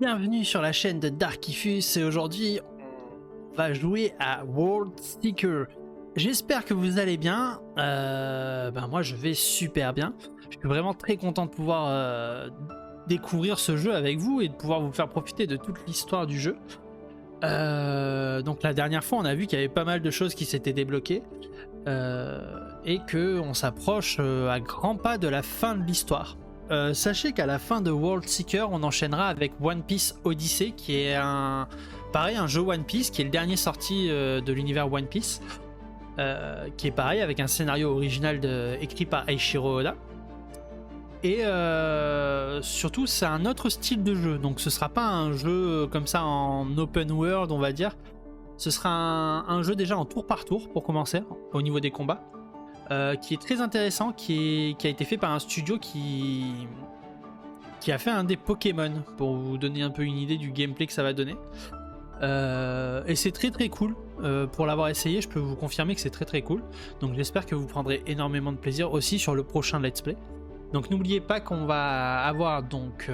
Bienvenue sur la chaîne de Darkifus et aujourd'hui on va jouer à World Seeker. J'espère que vous allez bien. Moi je vais super bien. Je suis vraiment très content de pouvoir découvrir ce jeu avec vous et de pouvoir vous faire profiter de toute l'histoire du jeu. Donc la dernière fois on a vu qu'il y avait pas mal de choses qui s'étaient débloquées et que on s'approche à grands pas de la fin de l'histoire. Sachez qu'à la fin de World Seeker, on enchaînera avec One Piece Odyssey, qui est un jeu One Piece, qui est le dernier sorti de l'univers One Piece, qui est pareil avec un scénario original écrit par Eiichiro Oda. Et surtout, c'est un autre style de jeu, donc ce sera pas un jeu comme ça en open world, on va dire. Ce sera un jeu déjà en tour par tour pour commencer, au niveau des combats. Qui est très intéressant, qui a été fait par un studio qui a fait un des Pokémon, pour vous donner un peu une idée du gameplay que ça va donner. Et c'est très très cool. Pour l'avoir essayé, je peux vous confirmer que c'est très très cool. Donc j'espère que vous prendrez énormément de plaisir aussi sur le prochain let's play. Donc n'oubliez pas qu'on va avoir donc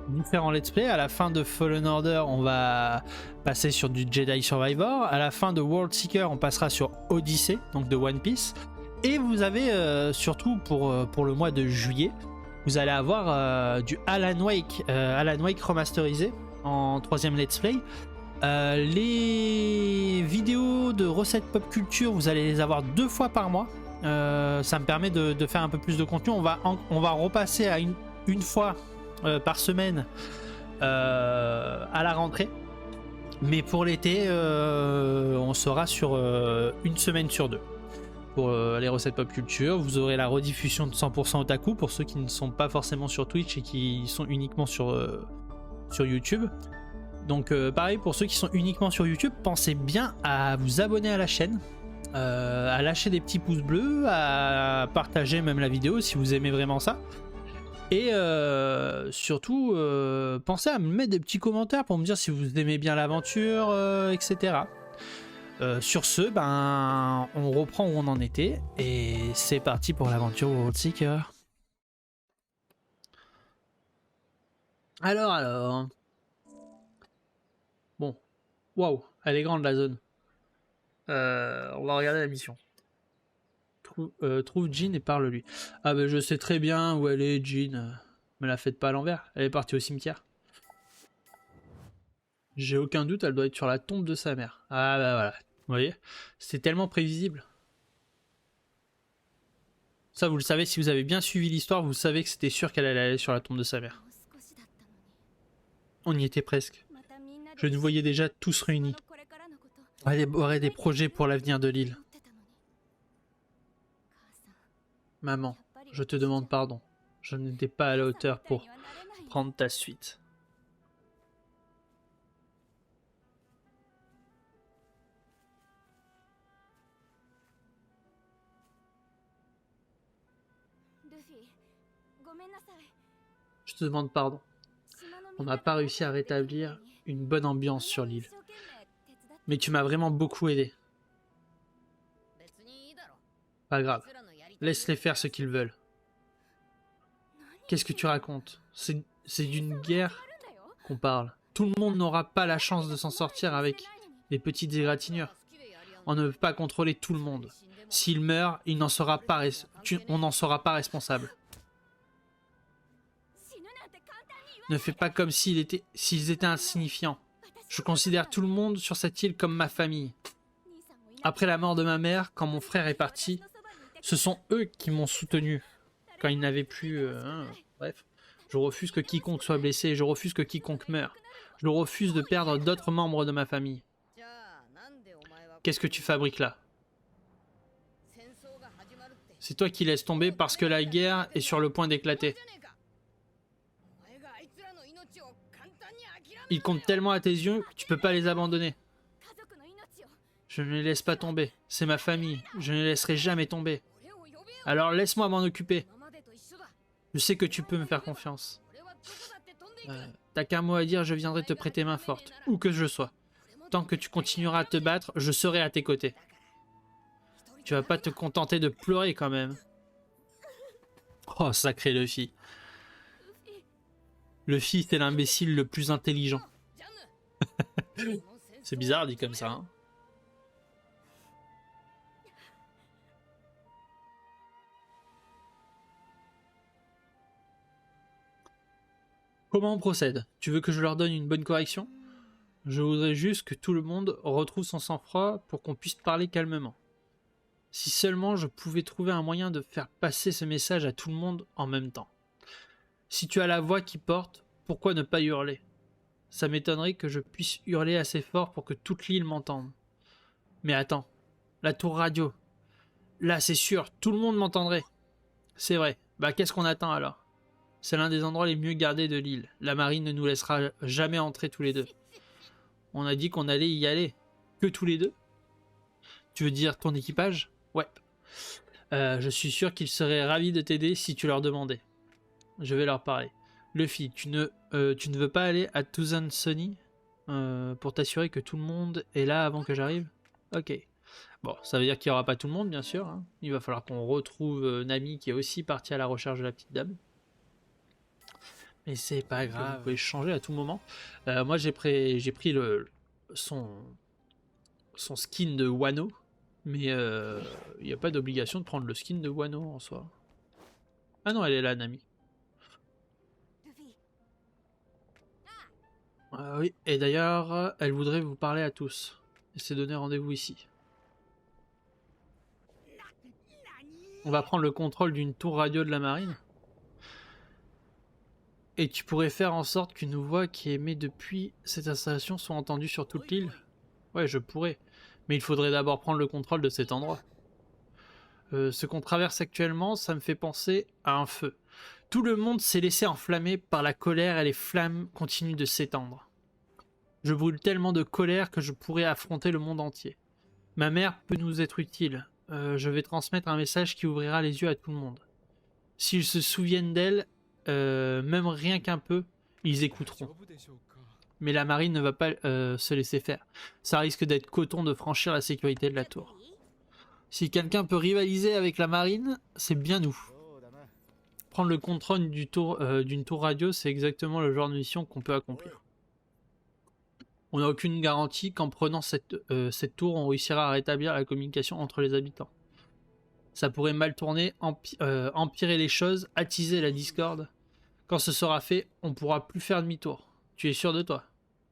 différents let's play. À la fin de Fallen Order, on va passer sur du Jedi Survivor. À la fin de World Seeker, on passera sur Odyssey, donc de One Piece. Et vous avez surtout pour le mois de juillet, vous allez avoir du Alan Wake remasterisé en troisième let's play. Les vidéos de recettes pop culture, vous allez les avoir 2 fois par mois. Ça me permet de faire un peu plus de contenu. On va repasser à une fois par semaine à la rentrée, mais pour l'été on sera sur une semaine sur 2 pour les recettes pop culture. Vous aurez la rediffusion de 100% Otaku pour ceux qui ne sont pas forcément sur Twitch et qui sont uniquement sur YouTube. Donc pareil pour ceux qui sont uniquement sur YouTube, pensez bien à vous abonner à la chaîne, à lâcher des petits pouces bleus, à partager même la vidéo si vous aimez vraiment ça. Et surtout, pensez à me mettre des petits commentaires pour me dire si vous aimez bien l'aventure, etc. Sur ce, on reprend où on en était. Et c'est parti pour l'aventure World Seeker. Alors. Bon. Waouh, elle est grande la zone. On va regarder la mission. Trouve Jean et parle-lui. Ah ben je sais très bien où elle est, Jean. Me la faites pas à l'envers. Elle est partie au cimetière. J'ai aucun doute, elle doit être sur la tombe de sa mère. Ah bah voilà. Vous voyez, c'est tellement prévisible. Ça vous le savez, si vous avez bien suivi l'histoire, vous savez que c'était sûr qu'elle allait aller sur la tombe de sa mère. On y était presque. Je nous voyais déjà tous réunis. On élaborer des projets pour l'avenir de l'île. Maman, je te demande pardon. Je n'étais pas à la hauteur pour prendre ta suite. Je te demande pardon. On n'a pas réussi à rétablir une bonne ambiance sur l'île. Mais tu m'as vraiment beaucoup aidé. Pas grave. Laisse-les faire ce qu'ils veulent. Qu'est-ce que tu racontes? C'est d'une guerre qu'on parle. Tout le monde n'aura pas la chance de s'en sortir avec les petites égratignures. On ne peut pas contrôler tout le monde. S'il meurt, on n'en sera pas responsable. Ne fais pas comme s'ils étaient insignifiants. Je considère tout le monde sur cette île comme ma famille. Après la mort de ma mère, quand mon frère est parti, ce sont eux qui m'ont soutenu. Quand ils n'avaient plus... bref. Je refuse que quiconque soit blessé, je refuse que quiconque meure. Je refuse de perdre d'autres membres de ma famille. Qu'est-ce que tu fabriques là? C'est toi qui laisses tomber parce que la guerre est sur le point d'éclater. Ils comptent tellement à tes yeux que tu peux pas les abandonner. Je ne les laisse pas tomber. C'est ma famille. Je ne les laisserai jamais tomber. Alors laisse-moi m'en occuper. Je sais que tu peux me faire confiance. T'as qu'un mot à dire, je viendrai te prêter main forte, où que je sois. Tant que tu continueras à te battre, je serai à tes côtés. Tu vas pas te contenter de pleurer quand même. Oh, sacré Luffy. Luffy, c'est l'imbécile le plus intelligent. C'est bizarre dit comme ça. Hein. Comment on procède? Tu veux que je leur donne une bonne correction? Je voudrais juste que tout le monde retrouve son sang-froid pour qu'on puisse parler calmement. Si seulement je pouvais trouver un moyen de faire passer ce message à tout le monde en même temps. Si tu as la voix qui porte, pourquoi ne pas hurler? Ça m'étonnerait que je puisse hurler assez fort pour que toute l'île m'entende. Mais attends, la tour radio. Là, c'est sûr, tout le monde m'entendrait. C'est vrai. Bah, qu'est-ce qu'on attend alors? C'est l'un des endroits les mieux gardés de l'île. La marine ne nous laissera jamais entrer tous les deux. On a dit qu'on allait y aller. Que tous les deux? Tu veux dire ton équipage? Ouais. Je suis sûr qu'ils seraient ravis de t'aider si tu leur demandais. Je vais leur parler. Luffy, tu ne veux pas aller à Thousand Sunny pour t'assurer que tout le monde est là avant que j'arrive? Ok. Bon, ça veut dire qu'il n'y aura pas tout le monde, bien sûr. Hein. Il va falloir qu'on retrouve Nami qui est aussi partie à la recherche de la petite dame. Mais c'est pas grave, vous pouvez changer à tout moment. Moi j'ai pris son skin de Wano, mais il n'y a pas d'obligation de prendre le skin de Wano en soi. Ah non, elle est là, Nami. Oui, et d'ailleurs, elle voudrait vous parler à tous. Elle s'est donné rendez-vous ici. On va prendre le contrôle d'une tour radio de la marine. Et tu pourrais faire en sorte qu'une voix qui émet depuis cette installation soit entendue sur toute l'île? Ouais, je pourrais. Mais il faudrait d'abord prendre le contrôle de cet endroit. Ce qu'on traverse actuellement, ça me fait penser à un feu. Tout le monde s'est laissé enflammer par la colère et les flammes continuent de s'étendre. Je brûle tellement de colère que je pourrais affronter le monde entier. Ma mère peut nous être utile. Je vais transmettre un message qui ouvrira les yeux à tout le monde. S'ils se souviennent d'elle, même rien qu'un peu, ils écouteront. Mais la marine ne va pas se laisser faire. Ça risque d'être coton de franchir la sécurité de la tour. Si quelqu'un peut rivaliser avec la marine, c'est bien nous. Prendre le contrôle d'une tour radio, c'est exactement le genre de mission qu'on peut accomplir. On n'a aucune garantie qu'en prenant cette tour, on réussira à rétablir la communication entre les habitants. Ça pourrait mal tourner, empirer les choses, attiser la discorde. Quand ce sera fait, on pourra plus faire demi-tour. Tu es sûr de toi?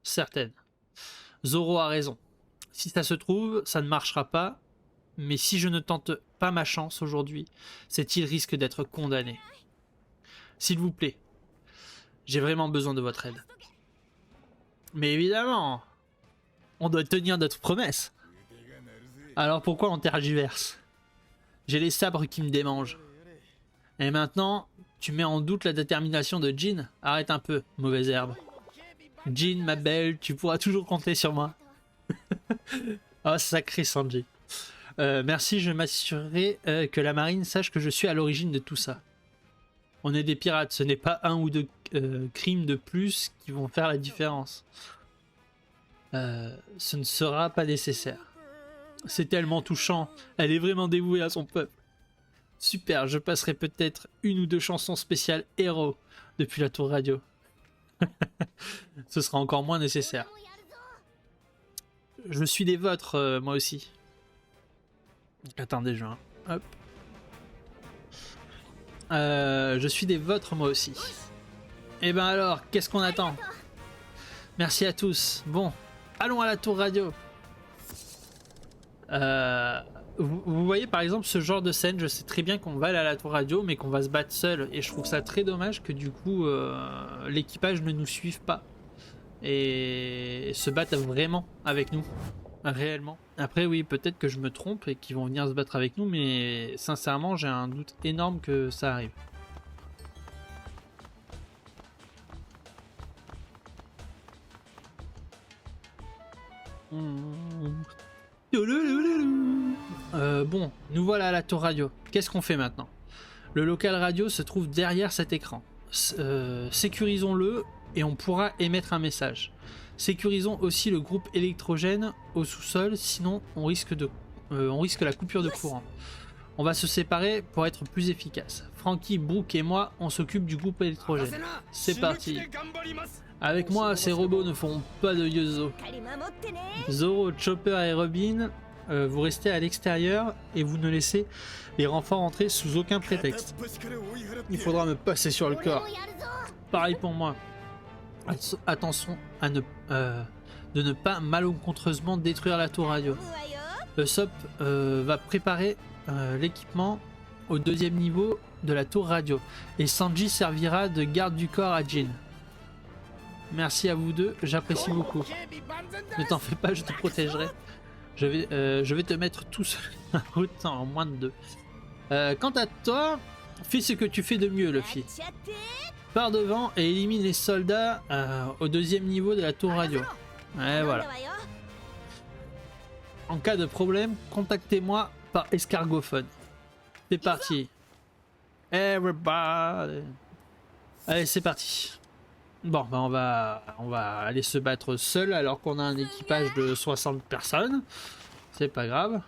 Certaine. Zoro a raison. Si ça se trouve, ça ne marchera pas. Mais si je ne tente pas ma chance aujourd'hui, cette île risque d'être condamnée. S'il vous plaît, j'ai vraiment besoin de votre aide. Mais évidemment, on doit tenir notre promesse. Alors pourquoi on tergiverse? J'ai les sabres qui me démangent. Et maintenant, tu mets en doute la détermination de Jin? Arrête un peu, mauvaise herbe. Jin, ma belle, tu pourras toujours compter sur moi. Oh, sacré Sanji. Merci, je m'assurerai que la marine sache que je suis à l'origine de tout ça. On est des pirates, ce n'est pas un ou deux crimes de plus qui vont faire la différence. Ce ne sera pas nécessaire. C'est tellement touchant, elle est vraiment dévouée à son peuple. Super, je passerai peut-être une ou deux chansons spéciales héros depuis la tour radio. Ce sera encore moins nécessaire. Je suis des vôtres, moi aussi. Attendez, je viens. Hop. Je suis des vôtres, moi aussi. Et ben alors, qu'est-ce qu'on attend? Merci à tous. Bon, allons à la tour radio. Vous voyez par exemple ce genre de scène, je sais très bien qu'on va aller à la tour radio mais qu'on va se battre seul et je trouve ça très dommage que du coup l'équipage ne nous suive pas et se batte vraiment avec nous, réellement. Après oui, peut-être que je me trompe et qu'ils vont venir se battre avec nous, mais sincèrement j'ai un doute énorme que ça arrive. Bon, nous voilà à la tour radio. Qu'est-ce qu'on fait maintenant? Le local radio se trouve derrière cet écran. Sécurisons-le et on pourra émettre un message. Sécurisons aussi le groupe électrogène au sous-sol, sinon on risque la coupure de courant. On va se séparer pour être plus efficace. Frankie, Brooke et moi, on s'occupe du groupe électrogène. C'est parti. Avec moi, ces robots ne feront pas de Yozo. Zoro, Chopper et Robin, vous restez à l'extérieur et vous ne laissez les renforts entrer sous aucun prétexte. Il faudra me passer sur le corps. Pareil pour moi. Attention à de ne pas malencontreusement détruire la tour radio. Sop va préparer l'équipement au deuxième niveau de la tour radio et Sanji servira de garde du corps à Jin. Merci à vous deux, j'apprécie beaucoup. Ne t'en fais pas, je te protégerai. Je vais te mettre tous en route en moins de 2. Quant à toi, fais ce que tu fais de mieux, Luffy. Pars devant et élimine les soldats au deuxième niveau de la tour radio. Et voilà. En cas de problème, contactez-moi par escargophone. C'est parti. Everybody. Allez, c'est parti. Bon, bah on va aller se battre seul alors qu'on a un équipage de 60 personnes. C'est pas grave.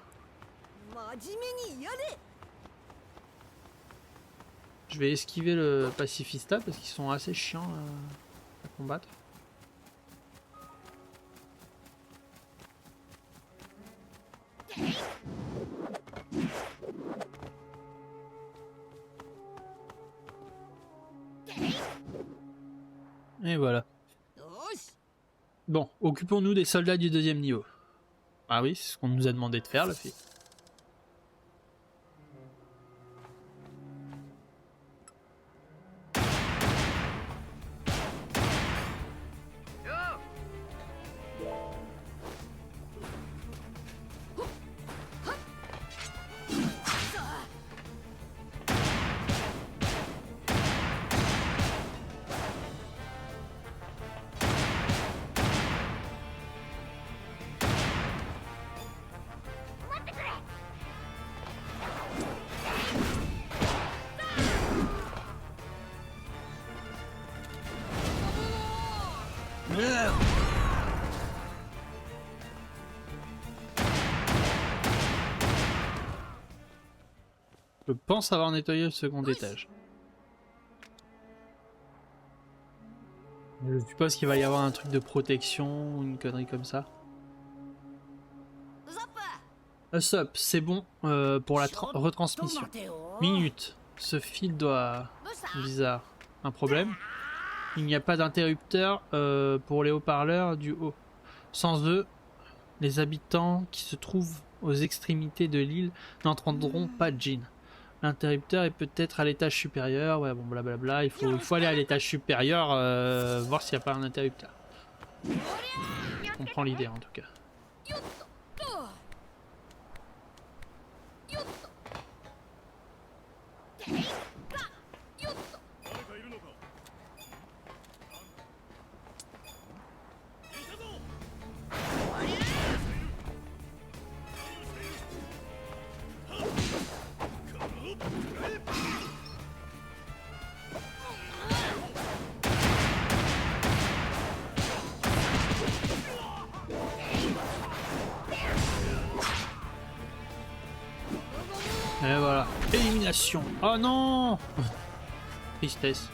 Je vais esquiver le pacifista parce qu'ils sont assez chiants à combattre. Et voilà. Bon, occupons-nous des soldats du deuxième niveau. Ah oui, c'est ce qu'on nous a demandé de faire, la fille. Je pense avoir nettoyé le second étage. Je suppose qu'il va y avoir un truc de protection ou une connerie comme ça. Usopp, c'est bon pour la retransmission. Minute. Ce fil doit... Bizarre. Un problème? Il n'y a pas d'interrupteur pour les haut-parleurs du haut. Sans eux, les habitants qui se trouvent aux extrémités de l'île n'entendront pas Jin. L'interrupteur est peut-être à l'étage supérieur. Ouais, bon, blablabla. Il faut aller à l'étage supérieur, voir s'il n'y a pas un interrupteur. Je comprends l'idée en tout cas. Et voilà, élimination. Oh non. Tristesse.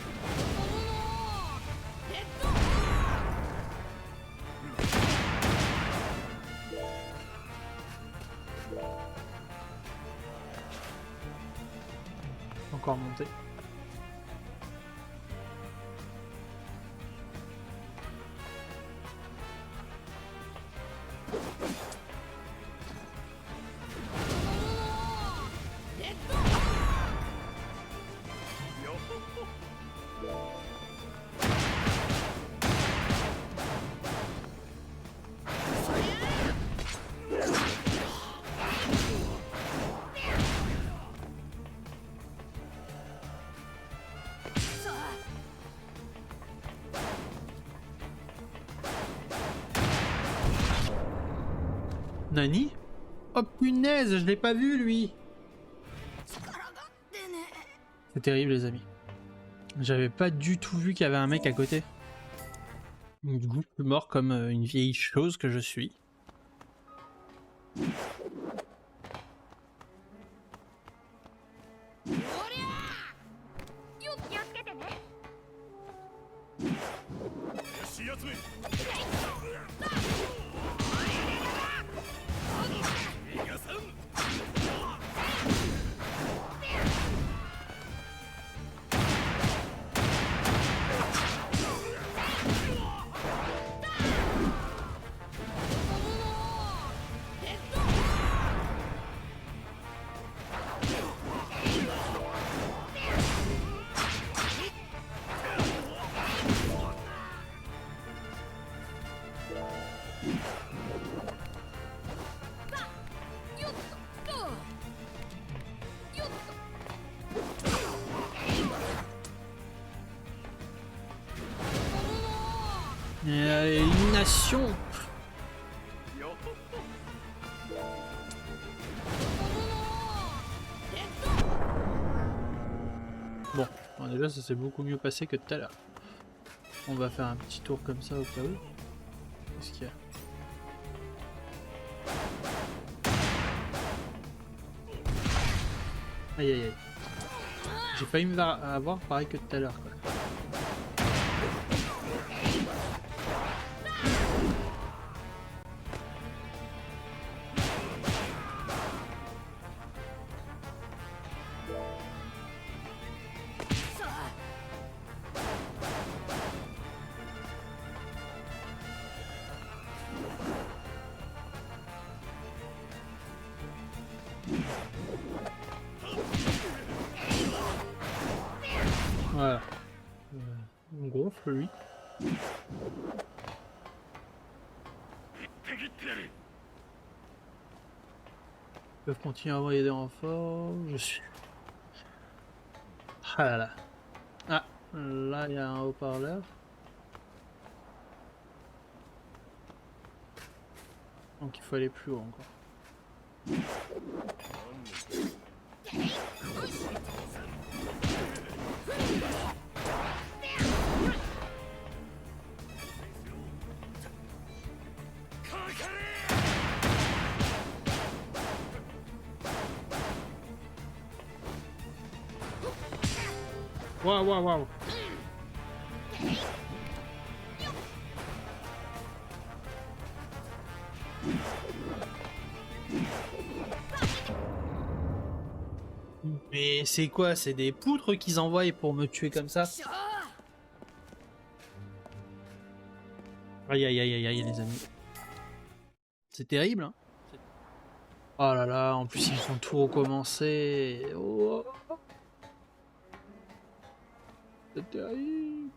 Encore monter. Nani? Oh punaise, je l'ai pas vu lui. C'est terrible les amis. J'avais pas du tout vu qu'il y avait un mec à côté. Du coup, je suis mort comme une vieille chose que je suis. Élimination. Bon, déjà ça s'est beaucoup mieux passé que tout à l'heure. On va faire un petit tour comme ça au cas où. Qu'est-ce qu'il y a? Aïe aïe aïe. J'ai failli me avoir pareil que tout à l'heure quoi. Voilà. On gonfle lui. Ils peuvent continuer à envoyer des renforts. Je suis. Ah là là. Ah, là il y a un haut-parleur. Donc il faut aller plus haut encore. Waouh, waouh, waouh. Mais c'est quoi? C'est des poutres qu'ils envoient pour me tuer comme ça? Aïe aïe aïe aïe aïe les amis. C'est terrible hein. Oh là là, en plus ils sont tout recommencés. Oh. C'est terrible.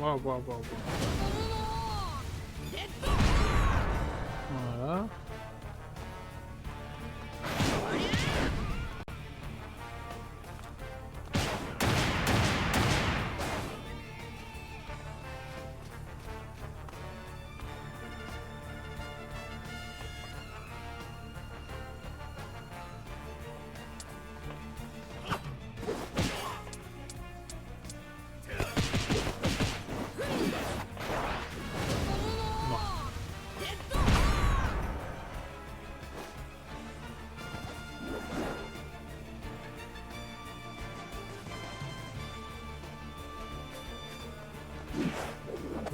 Waouh, waouh, waouh, waouh. Voilà.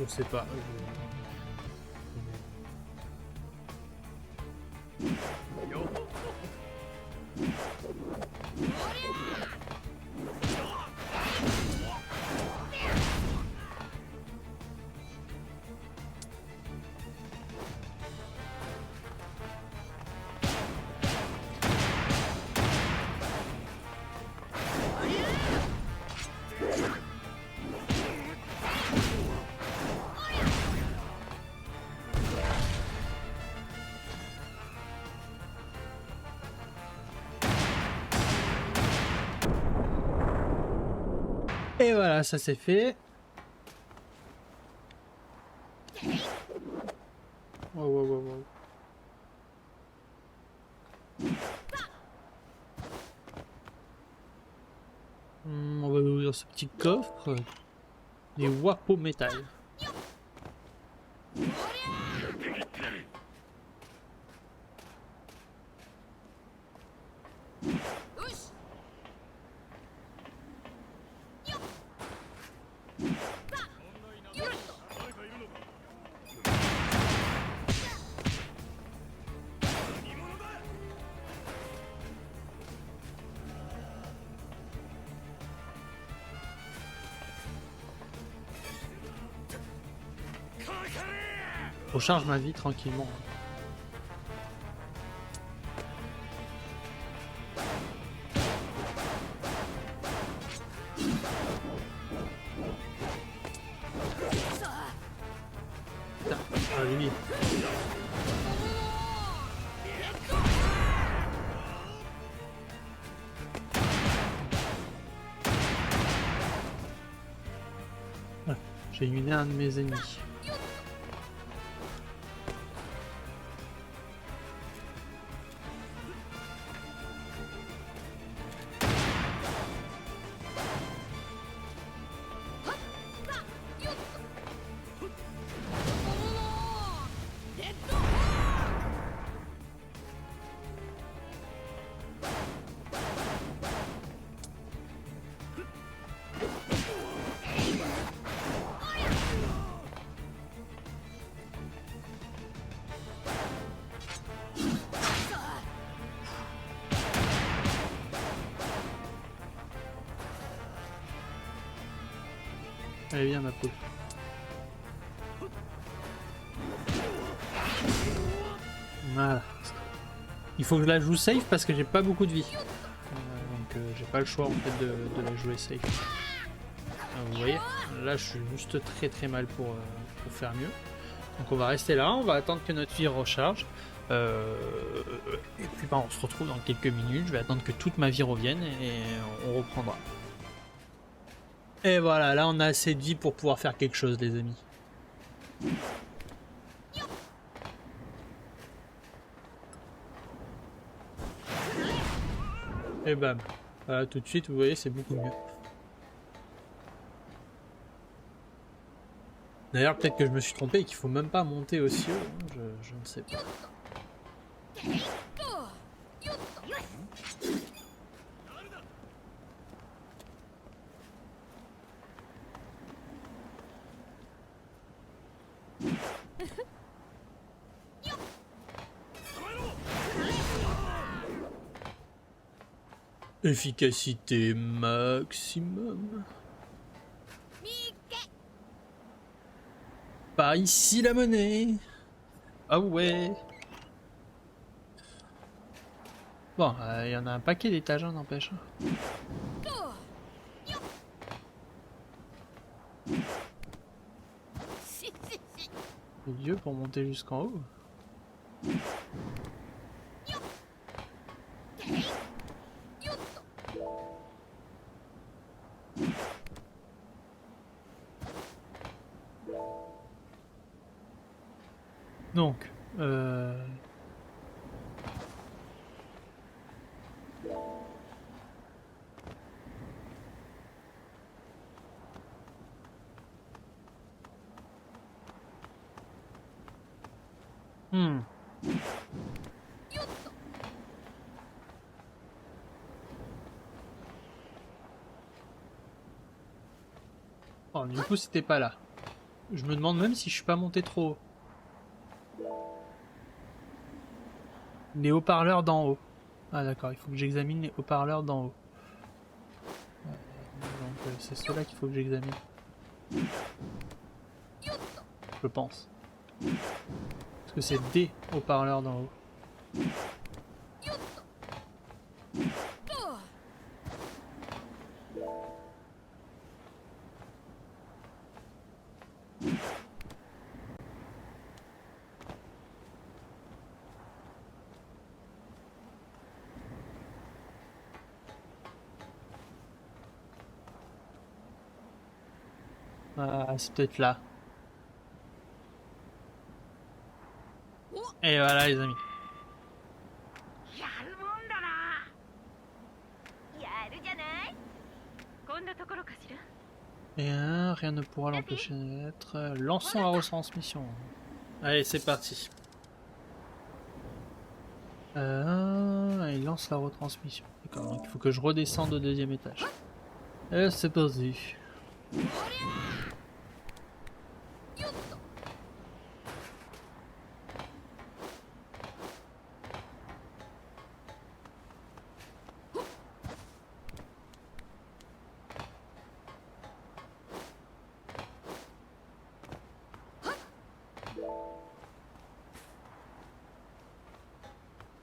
Je sais pas. Et voilà, ça c'est fait. Wow, wow, wow, wow. dans ce petit coffre? Des wapo métal. Recharge ma vie tranquillement. Putain, ah, lui. Ah, j'ai éliminé un de mes ennemis. Allez, viens ma poule. Voilà. Il faut que je la joue safe parce que j'ai pas beaucoup de vie. Donc j'ai pas le choix en fait de la jouer safe. Vous voyez, là je suis juste très mal pour faire mieux. Donc on va rester là, on va attendre que notre vie recharge. Et puis bah, on se retrouve dans quelques minutes, je vais attendre que toute ma vie revienne et on reprendra. Et voilà, là on a assez de vie pour pouvoir faire quelque chose les amis. Et bam. Voilà, tout de suite vous voyez c'est beaucoup mieux. D'ailleurs peut-être que je me suis trompé et qu'il faut même pas monter aussi haut, hein, je ne sais pas. Efficacité maximum. Par ici la monnaie. Ah ouais. Bon, il y en a un paquet d'étages, hein, n'empêche. C'est Dieu pour monter jusqu'en haut. Donc, Oh, du coup, c'était pas là. Je me demande même si je suis pas monté trop haut. Les haut-parleurs d'en haut. Ah d'accord, il faut que j'examine les haut-parleurs d'en haut. Donc c'est ceux-là qu'il faut que j'examine. Je pense. Parce que c'est des haut-parleurs d'en haut. Ah, c'est peut-être là. Et voilà les amis. Rien ne pourra l'empêcher d'être. Lançons la retransmission. Allez, c'est parti. Il lance la retransmission. D'accord, donc il faut que je redescende au deuxième étage. Et c'est parti.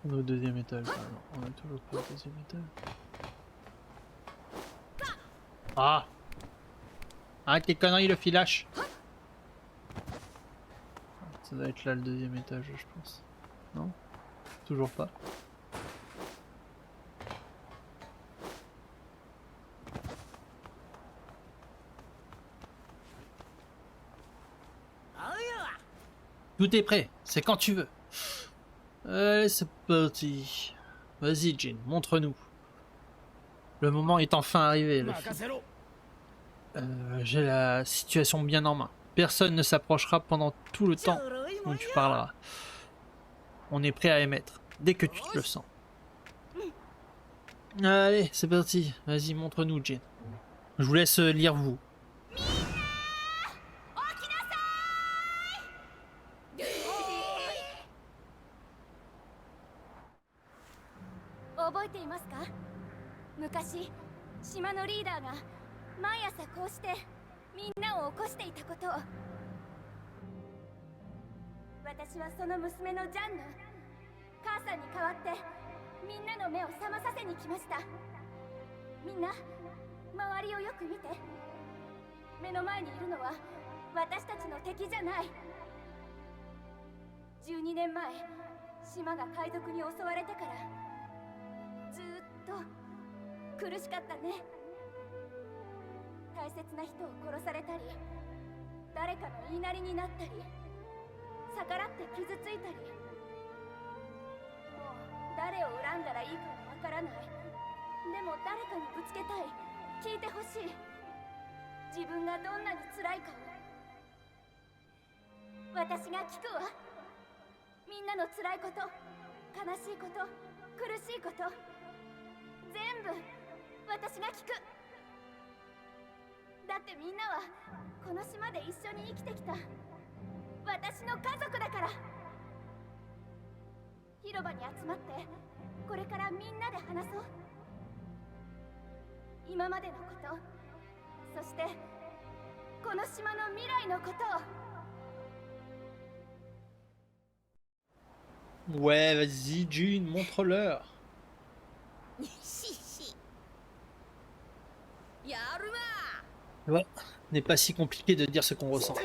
On est au deuxième étage. Ah non, on est toujours pas au deuxième étage. Ah! Arrête tes conneries, le filache! Ça doit être là le deuxième étage, je pense. Non? Toujours pas. Tout est prêt, c'est quand tu veux. Allez, c'est parti. Vas-y, Jin, montre-nous. Le moment est enfin arrivé, le film. J'ai la situation bien en main. Personne ne s'approchera pendant tout le temps dont tu parleras. On est prêt à émettre, dès que tu te le sens. Allez, c'est parti. Vas-y, montre-nous, Jin. Je vous laisse lire vous. 覚えていますか？昔、島のリーダーが毎朝こうしてみんなを起こしていたことを。私はその娘のジャンヌ、母さんに代わってみんなの目を覚まさせに来ました。みんな、周りをよく見て。目の前にいるのは私たちの敵じゃない。12年前、島が海賊に襲われてからずーっと苦しかったね。大切な人を殺されたり、誰かの言いなりになったり、逆らって傷ついたり、もう誰を恨んだらいいかもわからない。でも誰かにぶつけたい。聞いてほしい。自分がどんなに辛いかを。私が聞くわ。みんなの辛いこと、悲しいこと、苦しいこと、全部私が聞く。だってみんなはこの島で一緒に生きてきた私の家族だから。広場に集まってこれからみんなで話そう。今までのこと、そしてこの島の未来のことを。Ouais, vas-y, Jin, montre-leur. Ouais, n'est pas si compliqué de dire ce qu'on ressent.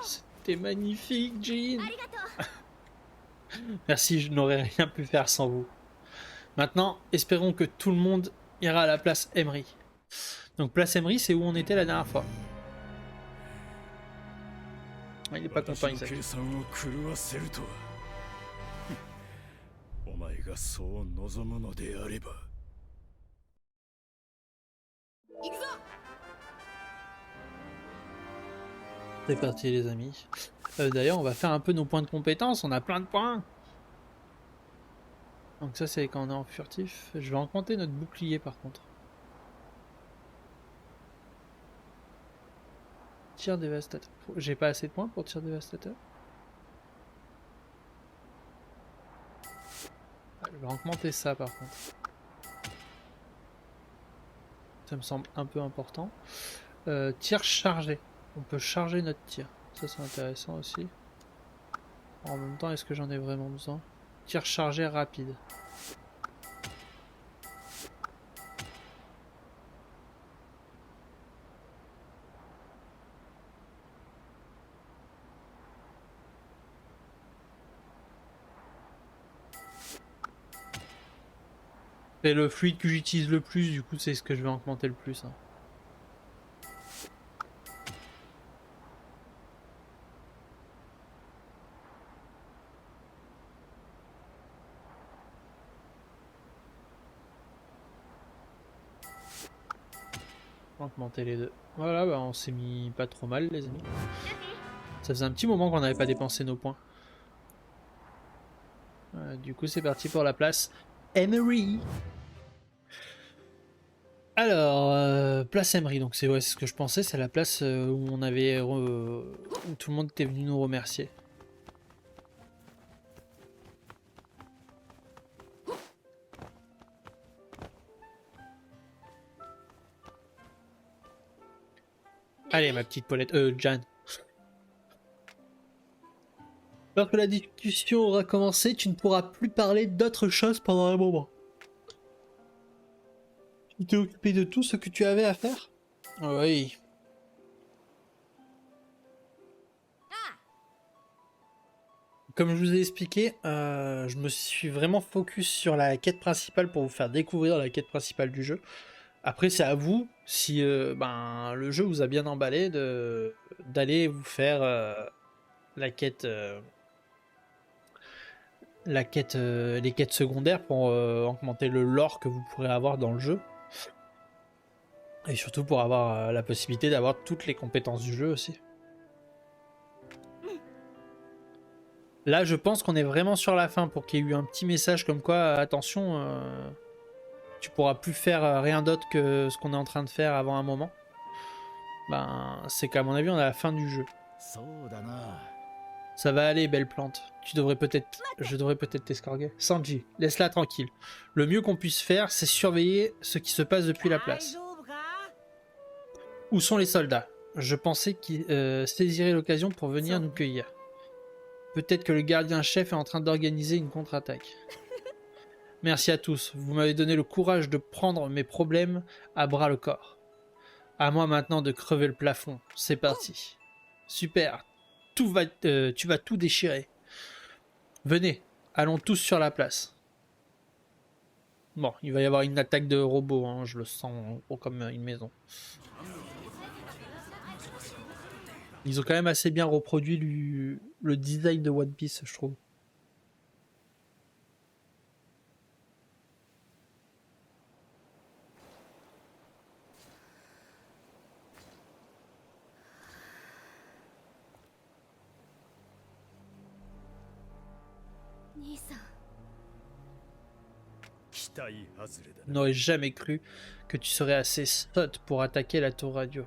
C'était magnifique, Jin. Merci, je n'aurais rien pu faire sans vous. Maintenant, espérons que tout le monde ira à la place Emery. Donc, place Emery, c'est où on était la dernière fois. Ah, il n'est pas content, Isaac. お前がそう望むのであれば。行くぞ。 C'est parti les amis. D'ailleurs on va faire un peu nos points de compétence, on a plein de points. Donc ça c'est quand on est en furtif. Je vais augmenter notre bouclier par contre. Tir dévastateur. J'ai pas assez de points pour tir dévastateur. Je vais augmenter ça par contre. Ça me semble un peu important. Tir chargé. On peut charger notre tir. Ça c'est intéressant aussi. En même temps, est-ce que j'en ai vraiment besoin? Tir chargé rapide. C'est le fluide que j'utilise le plus, du coup c'est ce que je vais augmenter le plus. Hein. Augmenter les deux. Voilà, bah on s'est mis pas trop mal, les amis. Ça faisait un petit moment qu'on n'avait pas dépensé nos points. Du coup, c'est parti pour la place Emery. Alors, place Emery, donc c'est ce que je pensais, c'est la place où on avait où tout le monde était venu nous remercier. Allez, ma petite Paulette, Jan. Lorsque la discussion aura commencé, tu ne pourras plus parler d'autre chose pendant un moment. Tu t'es occupé de tout ce que tu avais à faire? Oui. Comme je vous ai expliqué, je me suis vraiment focus sur la quête principale pour vous faire découvrir la quête principale du jeu. Après, c'est à vous, si le jeu vous a bien emballé, d'aller vous faire les quêtes secondaires pour augmenter le lore que vous pourrez avoir dans le jeu. Et surtout pour avoir la possibilité d'avoir toutes les compétences du jeu aussi. Là, je pense qu'on est vraiment sur la fin pour qu'il y ait eu un petit message comme quoi, attention, tu pourras plus faire rien d'autre que ce qu'on est en train de faire avant un moment. Ben, c'est qu'à mon avis, on est à la fin du jeu. Ça va aller, belle plante. Je devrais peut-être t'escorguer. Sanji, laisse-la tranquille. Le mieux qu'on puisse faire, c'est surveiller ce qui se passe depuis la place. Où sont les soldats? Je pensais qu'ils saisiraient l'occasion pour venir nous cueillir. Peut-être que le gardien-chef est en train d'organiser une contre-attaque. Merci à tous. Vous m'avez donné le courage de prendre mes problèmes à bras le corps. À moi maintenant de crever le plafond. C'est parti. Super. Tu vas tout déchirer. Venez, allons tous sur la place. Bon, il va y avoir une attaque de robots, hein, je le sens gros comme une maison. Ils ont quand même assez bien reproduit le design de One Piece, je trouve. Je n'aurais jamais cru que tu serais assez sotte pour attaquer la tour radio.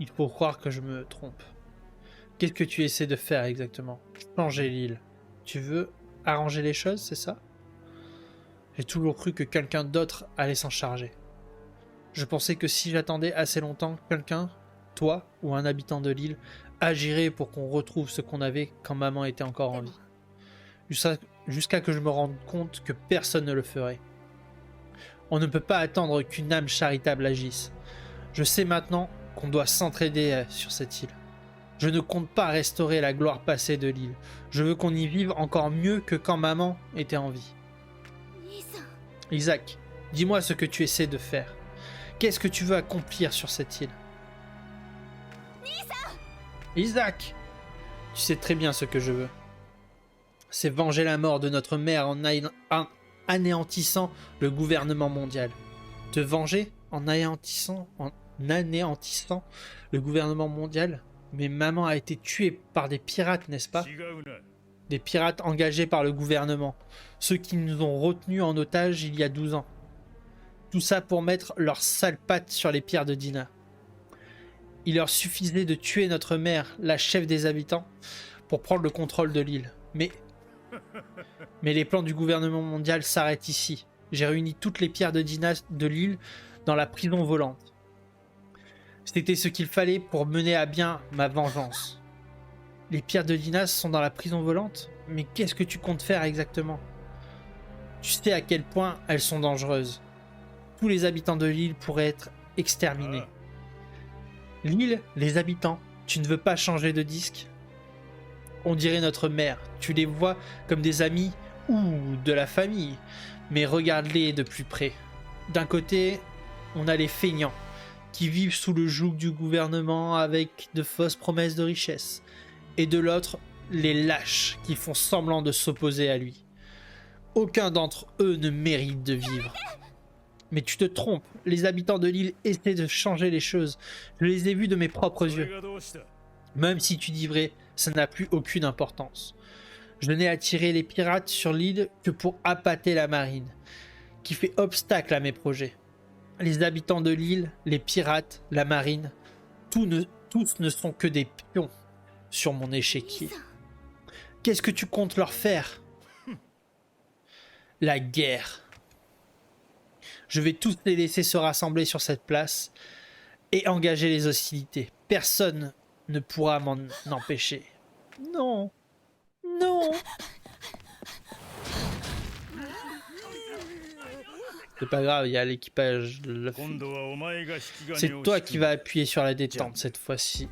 Il faut croire que je me trompe. Qu'est-ce que tu essaies de faire exactement? Changer l'île. Tu veux arranger les choses, c'est ça? J'ai toujours cru que quelqu'un d'autre allait s'en charger. Je pensais que si j'attendais assez longtemps, quelqu'un, toi ou un habitant de l'île, agirait pour qu'on retrouve ce qu'on avait quand maman était encore en vie. Jusqu'à que je me rende compte que personne ne le ferait. On ne peut pas attendre qu'une âme charitable agisse. Je sais maintenant qu'on doit s'entraider sur cette île. Je ne compte pas restaurer la gloire passée de l'île. Je veux qu'on y vive encore mieux que quand maman était en vie. Isaac, dis-moi ce que tu essaies de faire. Qu'est-ce que tu veux accomplir sur cette île? Isaac, tu sais très bien ce que je veux. C'est venger la mort de notre mère en anéantissant le gouvernement mondial. Te venger en anéantissant le gouvernement mondial? Mais maman a été tuée par des pirates, n'est-ce pas? Des pirates engagés par le gouvernement. Ceux qui nous ont retenus en otage il y a 12 ans. Tout ça pour mettre leurs sales pattes sur les pierres de Dina. Il leur suffisait de tuer notre mère, la chef des habitants, pour prendre le contrôle de l'île. Mais les plans du gouvernement mondial s'arrêtent ici. J'ai réuni toutes les pierres de Dina de l'île dans la prison volante. C'était ce qu'il fallait pour mener à bien ma vengeance. Les pierres de Dinas sont dans la prison volante? Mais qu'est-ce que tu comptes faire exactement? Tu sais à quel point elles sont dangereuses. Tous les habitants de l'île pourraient être exterminés. L'île, les habitants, tu ne veux pas changer de disque? On dirait notre mère, tu les vois comme des amis ou de la famille, mais regarde-les de plus près. D'un côté, on a les feignants, qui vivent sous le joug du gouvernement avec de fausses promesses de richesse, et de l'autre, les lâches qui font semblant de s'opposer à lui. Aucun d'entre eux ne mérite de vivre. Mais tu te trompes. Les habitants de l'île essaient de changer les choses. Je les ai vus de mes propres それ yeux. がどうした Même si tu dis vrai, ça n'a plus aucune importance. Je n'ai attiré les pirates sur l'île que pour appâter la marine, qui fait obstacle à mes projets. Les habitants de l'île, les pirates, la marine, tous ne sont que des pions sur mon échiquier. Qu'est-ce que tu comptes leur faire? La guerre. Je vais tous les laisser se rassembler sur cette place et engager les hostilités. Personne ne pourra m'en empêcher. Non. Non. C'est pas grave, il y a l'équipage de la 今度はお前が引き金を C'est toi 引く qui vas appuyer sur la détente cette fois-ci.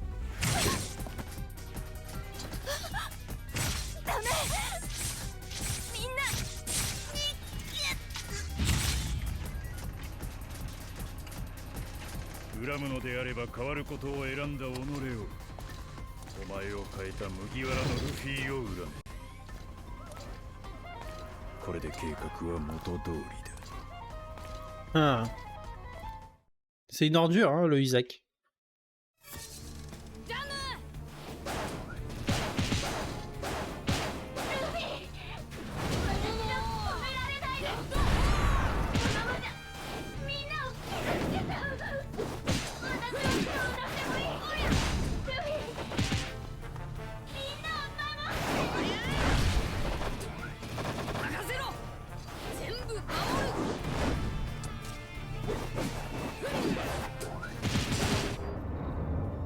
恨むのであれば変わることを選んだ己をお前を変えた麦わらのルフィを恨めこれで計画は元通りだ Ah. C'est une ordure, hein, le Isaac.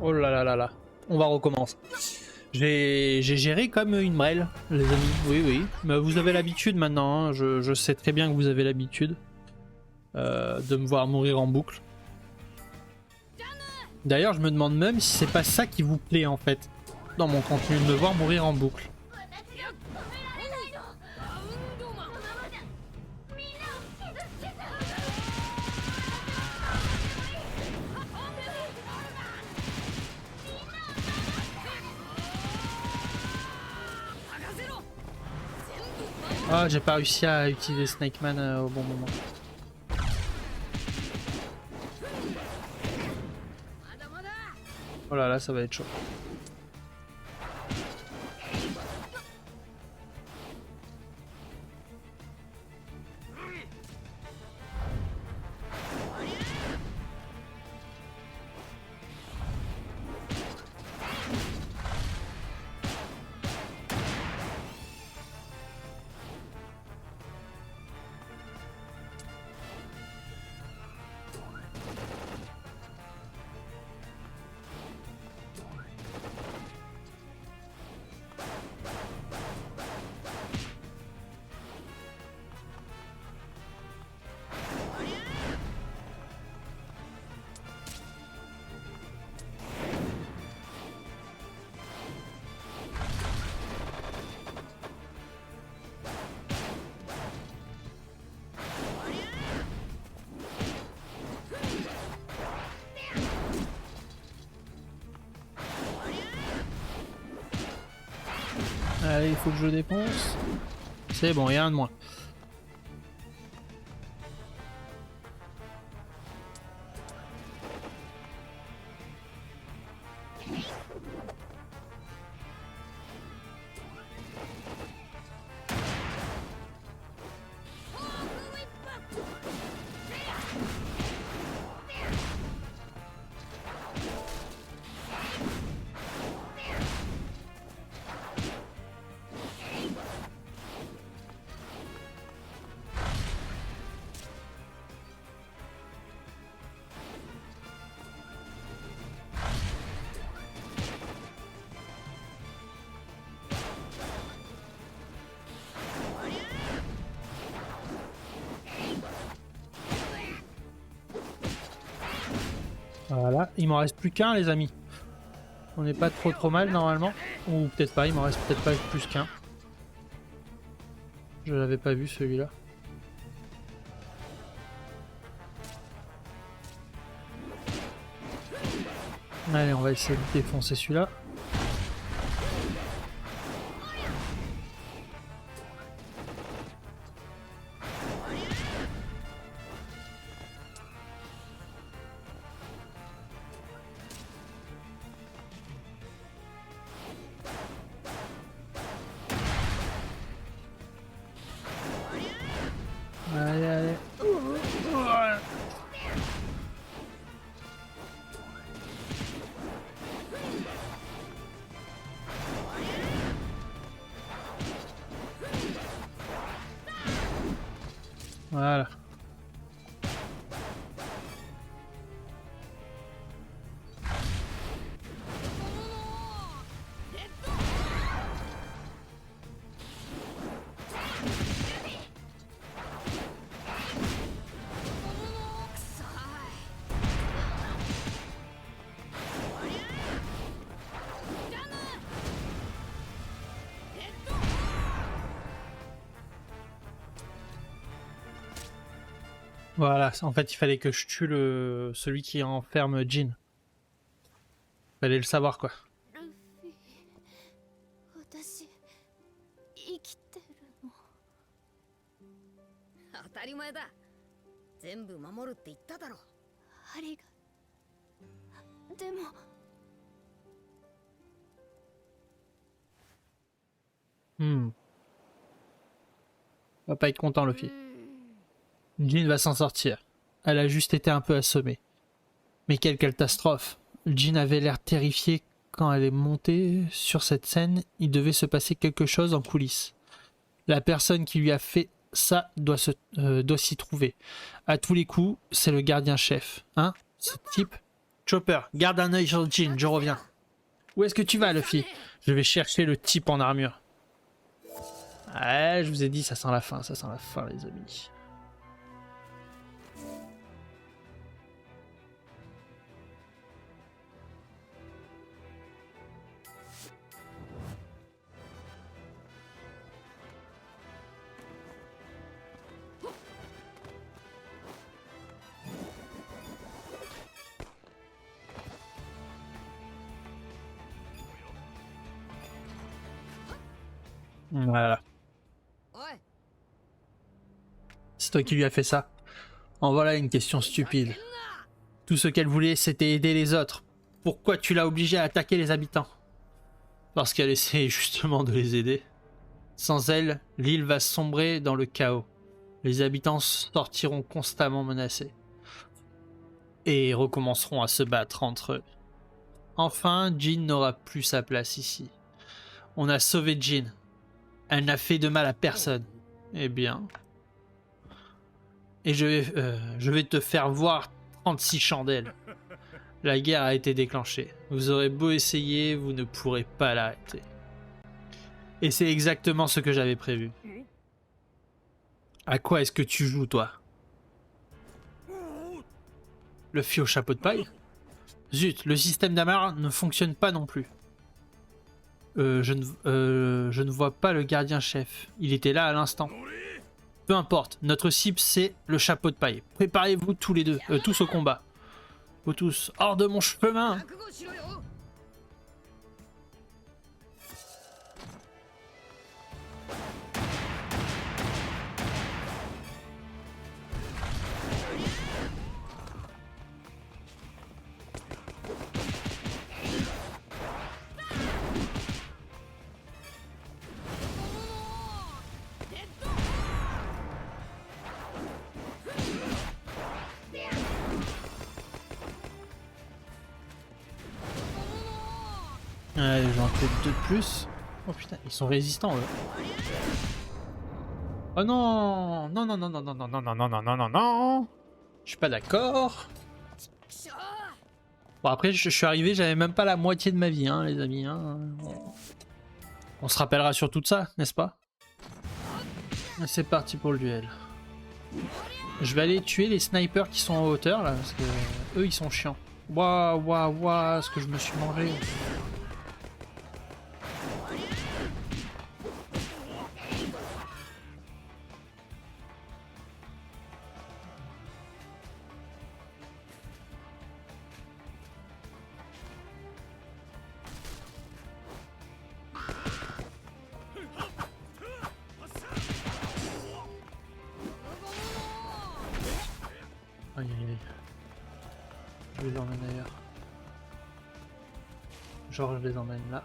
Oh là là là là. On va recommencer. J'ai géré comme une brêle, les amis. Oui, oui. Mais vous avez l'habitude maintenant. Hein. Je sais très bien que vous avez l'habitude de me voir mourir en boucle. D'ailleurs, je me demande même si c'est pas ça qui vous plaît en fait dans mon contenu, de me voir mourir en boucle. Ah, j'ai pas réussi à utiliser Snake Man au bon moment. Oh là là, ça va être chaud. Allez, il faut que je dépense. C'est bon, il y a un de moins. Voilà, il m'en reste plus qu'un les amis. On n'est pas trop mal normalement. Ou peut-être pas, il m'en reste peut-être pas plus qu'un. Je l'avais pas vu celui-là. Allez, on va essayer de défoncer celui-là. Voilà, en fait, il fallait que je tue celui qui enferme Jin. Fallait le savoir, quoi. ルフィ、私生きてるの？当たり前だ。全部守るって言っただろ。ありが。でも。Va pas être content, Luffy. Jin va s'en sortir. Elle a juste été un peu assommée. Mais quelle catastrophe. Jin avait l'air terrifié quand elle est montée sur cette scène. Il devait se passer quelque chose en coulisses. La personne qui lui a fait ça doit s'y trouver. À tous les coups, c'est le gardien-chef. Hein? Ce type. Chopper, garde un œil sur Jin, je reviens. Où est-ce que tu vas, Luffy? Je vais chercher le type en armure. Ouais, je vous ai dit, ça sent la fin, les amis. Voilà. C'est toi qui lui as fait ça. En voilà une question stupide. Tout ce qu'elle voulait, c'était aider les autres. Pourquoi tu l'as obligée à attaquer les habitants? Parce qu'elle essayait justement de les aider. Sans elle, l'île va sombrer dans le chaos. Les habitants sortiront constamment menacés. Et recommenceront à se battre entre eux. Enfin, Jin n'aura plus sa place ici. On a sauvé Jin. Elle n'a fait de mal à personne. Eh bien... Et je vais te faire voir 36 chandelles. La guerre a été déclenchée. Vous aurez beau essayer, vous ne pourrez pas l'arrêter. Et c'est exactement ce que j'avais prévu. À quoi est-ce que tu joues, toi? Le fille au chapeau de paille? Zut, le système d'amarre ne fonctionne pas non plus. Je ne vois pas le gardien-chef. Il était là à l'instant. Peu importe, notre cible c'est le chapeau de paille. Préparez-vous tous les deux, tous au combat. Vous tous, hors de mon chemin! Ouais, j'en fais deux de plus. Oh putain, ils sont résistants eux. Oh non! Non, non, non, non, non, non, non, non, non, non, non, non, non! Je suis pas d'accord. Bon, après, je suis arrivé, j'avais même pas la moitié de ma vie, hein, les amis. Hein. On se rappellera sur tout ça, n'est-ce pas? C'est parti pour le duel. Je vais aller tuer les snipers qui sont en hauteur, là, parce que eux, ils sont chiants. Waouh, waouh, waouh, ce que je me suis mangé. Aïe aïe aïe. Je les emmène ailleurs. Genre je les emmène là.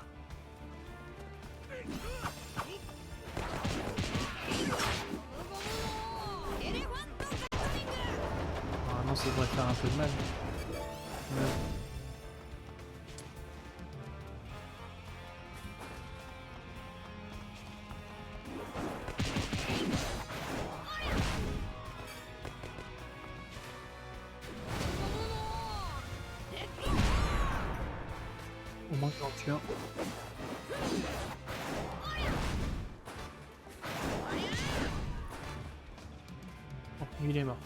Normalement ça devrait faire un peu de mal. Ouais. Au moins j'en tue un. Oh, il est mort.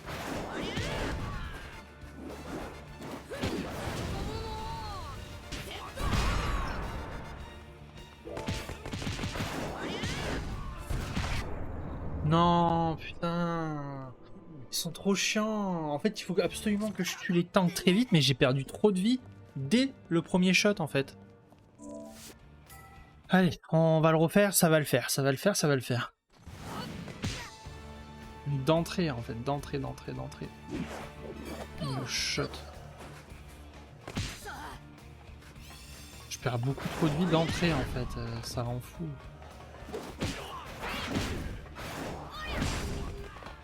Non, putain. Ils sont trop chiants. En fait, il faut absolument que je tue les tanks très vite, mais j'ai perdu trop de vie dès le premier shot en fait. Allez, on va le refaire, ça va le faire, ça va le faire, ça va le faire. D'entrée en fait, d'entrée. Le shot. Je perds beaucoup trop de vie d'entrée en fait, ça rend fou.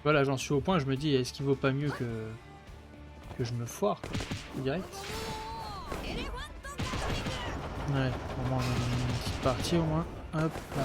Voilà, j'en suis au point, je me dis, est-ce qu'il vaut pas mieux que je me foire, quoi, direct. Ouais, au moins une petite partie au moins. Hop là.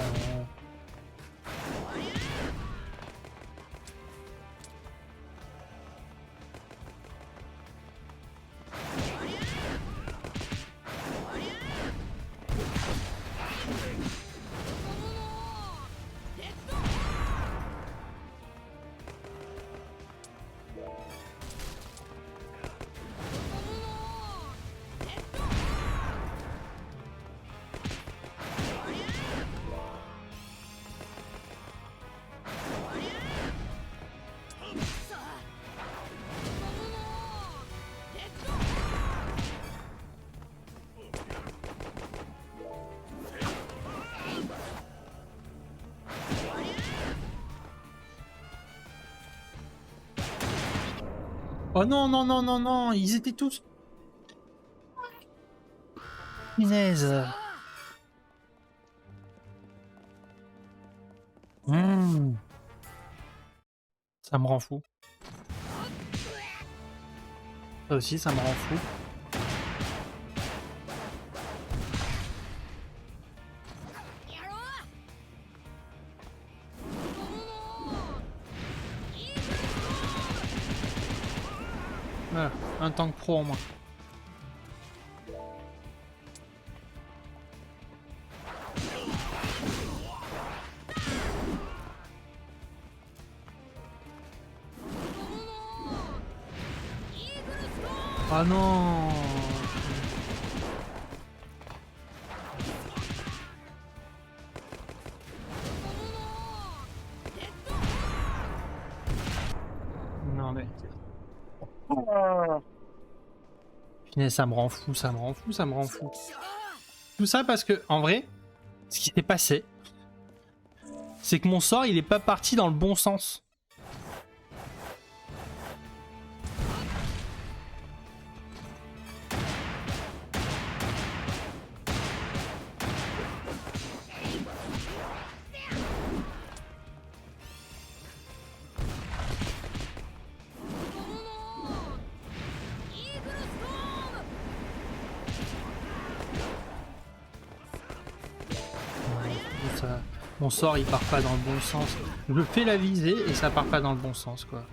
Oh non, non, non, non, non, ils étaient tous... Punaise. Ça me rend fou. Ça aussi, ça me rend fou. Voilà, un tank pro en moins. Ah non. Non mais... Punaise, ça me rend fou, ça me rend fou, ça me rend fou. Tout ça parce que, en vrai, ce qui s'est passé, c'est que mon sort, il est pas parti dans le bon sens. Mon sort il part pas dans le bon sens. Je fais la visée et ça part pas dans le bon sens quoi.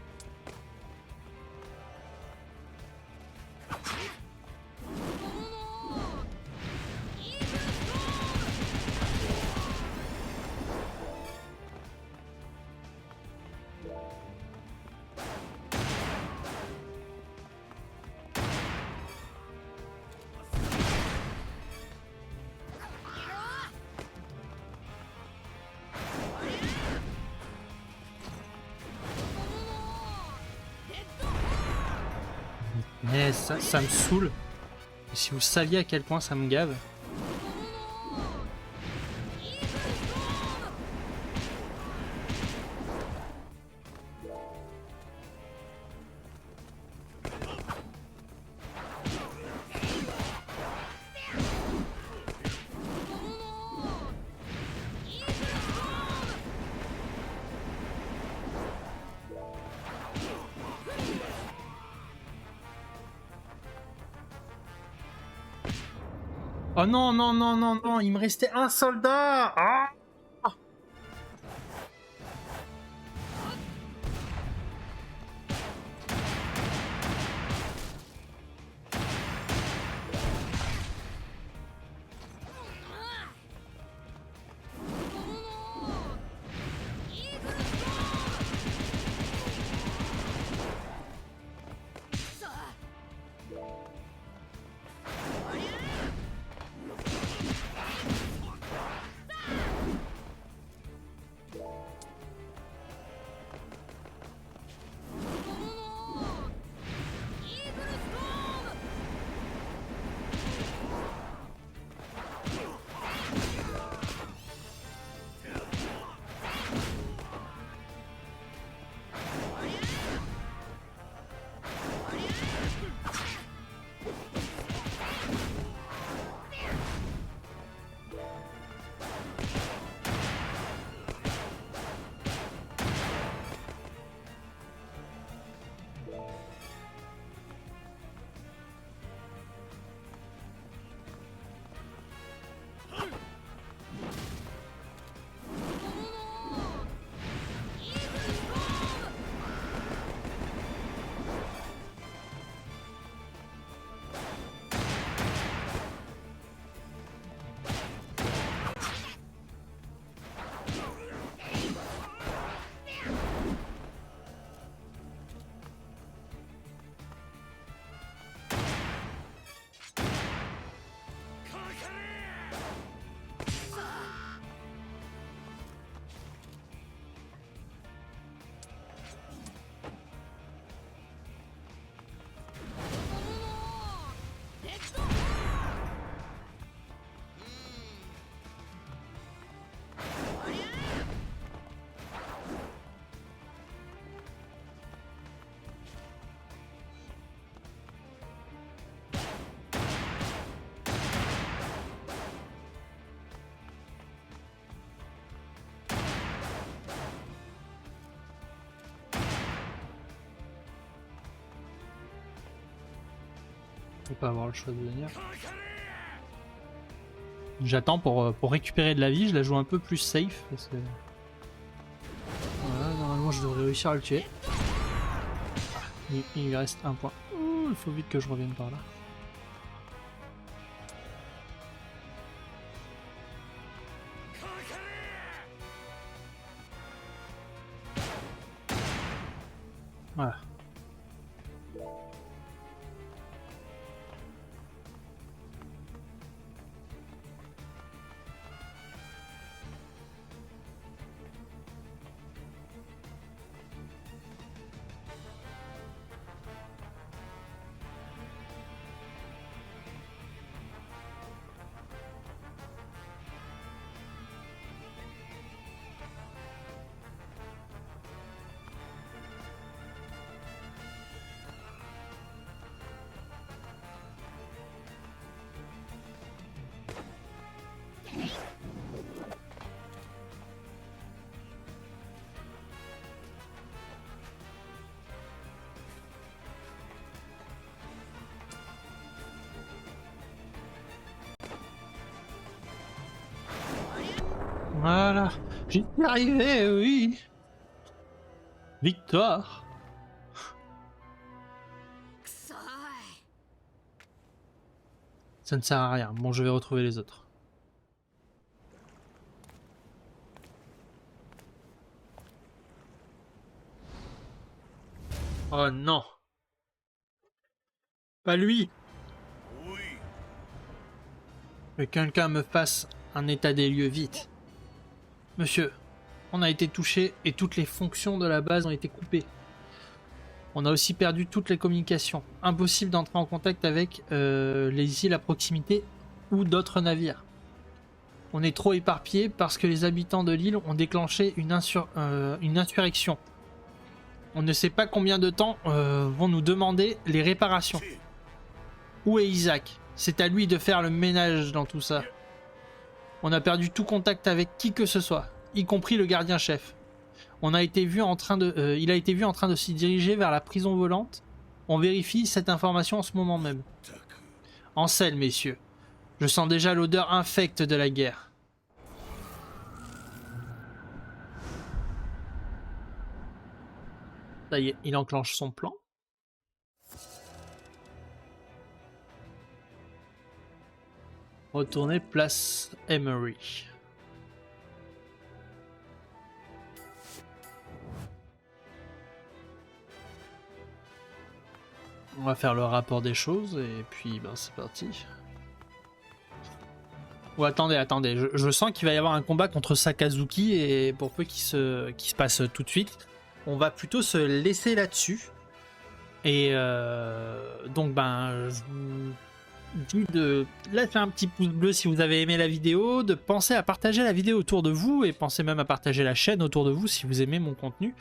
Mais ça me saoule. Et si vous saviez à quel point ça me gave. Oh non, non, non, non, non, il me restait un soldat. Ah. Je peux pas avoir le choix de venir. J'attends pour récupérer de la vie, je la joue un peu plus safe. Parce que... Voilà, normalement je devrais réussir à le tuer. Ah, il lui reste un point. Ouh, il faut vite que je revienne par là. Voilà. Voilà, j'y suis arrivé, oui. Victoire. くそーい。 Ça ne sert à rien. Bon, je vais retrouver les autres. Oh non. Pas lui. Que quelqu'un me fasse un état des lieux vite. Monsieur, on a été touché et toutes les fonctions de la base ont été coupées. On a aussi perdu toutes les communications. Impossible d'entrer en contact avec les îles à proximité ou d'autres navires. On est trop éparpillés parce que les habitants de l'île ont déclenché une insurrection. On ne sait pas combien de temps vont nous demander les réparations. Où est Isaac? C'est à lui de faire le ménage dans tout ça. On a perdu tout contact avec qui que ce soit, y compris le gardien-chef. Il a été vu en train de s'y diriger vers la prison volante. On vérifie cette information en ce moment même. En selle, messieurs. Je sens déjà l'odeur infecte de la guerre. Ça y est, il enclenche son plan. Retourner place Emery. On va faire le rapport des choses et puis ben c'est parti. Oh, attendez, je sens qu'il va y avoir un combat contre Sakazuki et pour peu qu'il se passe tout de suite, on va plutôt se laisser là-dessus. Et donc ben je vous dis de lâcher un petit pouce bleu si vous avez aimé la vidéo, de penser à partager la vidéo autour de vous et pensez même à partager la chaîne autour de vous si vous aimez mon contenu.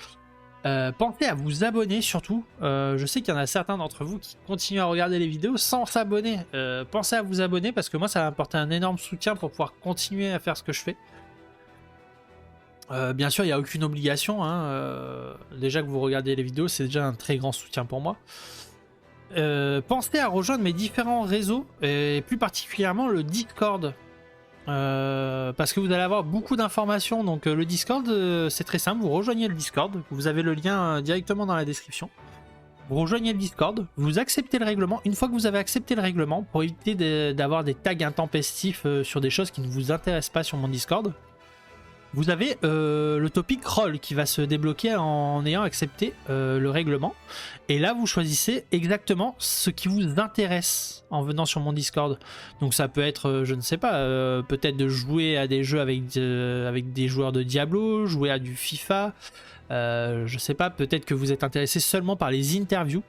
Pensez à vous abonner surtout. Je sais qu'il y en a certains d'entre vous qui continuent à regarder les vidéos sans s'abonner. Pensez à vous abonner parce que moi ça va m'apporter un énorme soutien pour pouvoir continuer à faire ce que je fais. Bien sûr il n'y a aucune obligation, hein. Déjà que vous regardez les vidéos c'est déjà un très grand soutien pour moi. Pensez à rejoindre mes différents réseaux et plus particulièrement le Discord. Parce que vous allez avoir beaucoup d'informations. Donc le Discord c'est très simple, vous rejoignez le Discord, vous avez le lien directement dans la description. Vous rejoignez le Discord, vous acceptez le règlement. Une fois que vous avez accepté le règlement, pour éviter d'avoir des tags intempestifs sur des choses qui ne vous intéressent pas sur mon Discord, vous avez le topic roll qui va se débloquer en ayant accepté le règlement. Et là, vous choisissez exactement ce qui vous intéresse en venant sur mon Discord. Donc ça peut être, je ne sais pas, peut-être de jouer à des jeux avec des joueurs de Diablo, jouer à du FIFA. Je sais pas, peut-être que vous êtes intéressé seulement par les interviews.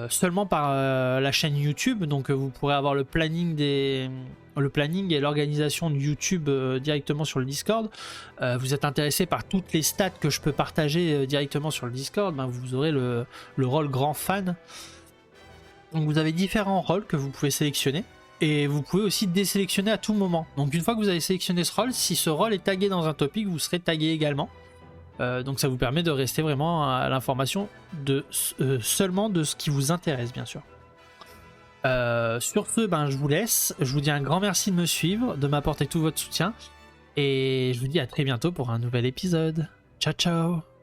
Seulement par la chaîne YouTube, donc vous pourrez avoir le planning et l'organisation de YouTube directement sur le Discord. Vous êtes intéressé par toutes les stats que je peux partager directement sur le Discord, ben vous aurez le rôle grand fan. Donc vous avez différents rôles que vous pouvez sélectionner et vous pouvez aussi désélectionner à tout moment. Donc une fois que vous avez sélectionné ce rôle, si ce rôle est tagué dans un topic, vous serez tagué également. Donc ça vous permet de rester vraiment à l'information de seulement de ce qui vous intéresse, bien sûr. Sur ce, ben, je vous laisse. Je vous dis un grand merci de me suivre, de m'apporter tout votre soutien. Et je vous dis à très bientôt pour un nouvel épisode. Ciao, ciao!